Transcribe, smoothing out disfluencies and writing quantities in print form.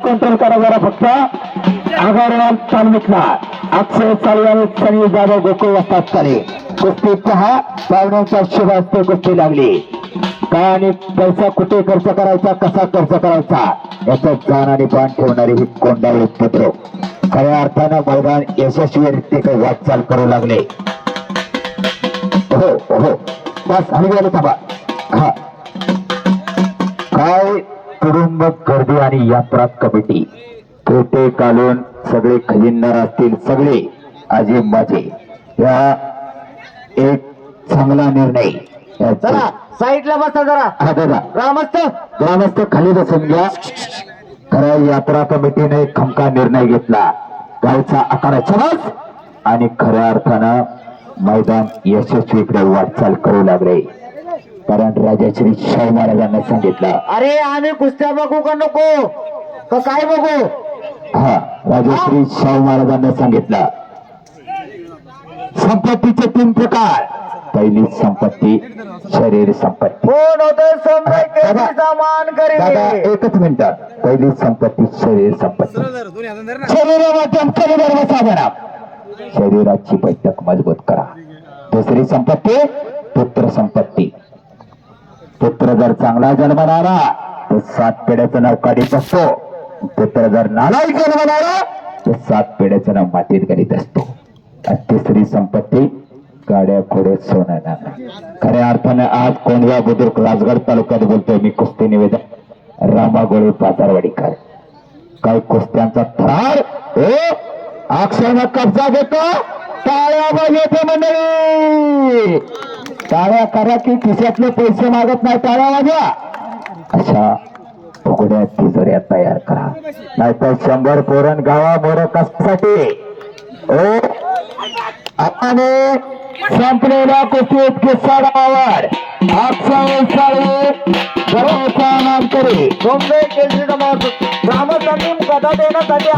Control करा जरा फक्त. अगरवाल तालमीतला अक्षय साळी आणि सनी जाधव गोकुळ असतात साली कुस्ती पहा. पाहुण्यांच्या शुभ हस्ते कुस्ती लागली. काय आणि पैसा कुठे खर्च करायचा, कसा खर्च करायचा याचं जाण आणि बाण ठेवणारी ही कोंडावळी पुत्र खऱ्या अर्थानं मैदान यशस्वीरित्या वाटचाल करू लागले. हो हो बस आणि गेलं थांबा. हा काय कुटुंब गर्दी आणि यात्रा कमिटी पेटे काढून सगळे खजिनदार असतील सगळे आजी माझे या एक चांगला निर्णय. चला साईडला बसा जरा. हा दादा ग्रामस्थ खाली बसून घ्या. खऱ्या यात्रा कमिटीने एक खमका निर्णय घेतला. गावचा आकार समज आणि खऱ्या अर्थानं मैदान यशस्वीकडे वाटचाल करू लागले. कारण राजाश्री शाहू महाराजांना सांगितलं. अरे आम्ही कुस्त्या बघू का नको का काय बघू. हा राजश्री शाहू महाराजांना सांगितलं. संपत्तीचे 3 प्रकार. पहिली संपत्ती शरीर संपत्ती. कोण होते सम्राट मान दादा करी. एकच मिनिट. पहिली संपत्ती शरीर संपत्ती. शरीराची बैठक मजबूत करा. दुसरी संपत्ती पुत्र संपत्ती. पुत्र जर चांगला जन्माला आला तर 7 पिढ्याचं नाव काढीत असतो. पुत्र जर नालायक जन्माला आला तर 7 पिढ्याचं नाव मातीत गणित असतो. आणि तिसरी संपत्ती गाड्या खोडे सोनं नाणं. खऱ्या अर्थानं आज कोंढवा बुद्रुक राजगड तालुक्यात बोलतोय मी. कुस्ती निवेदक रामागोळी पातारवाडीकर. काही कुस्त्यांचा थरार अक्षयनं कब्जा घेतो. टाळ्या वाजवते मंडळी. टाळ्या करा की खिशातले पैसे मागत नाही. टाळ्या वाजवा. अशा फुगड्या तिजोऱ्या तयार करा नाहीतर 100 पोरण गावा मोर कशासाठी. आपण संपलेल्या कुस्तीत किस्सा डावावर अक्षय साळी सर्वचा मानकरी मुंबई केसरी ग्रामस्थांनी गदा देण्यासाठी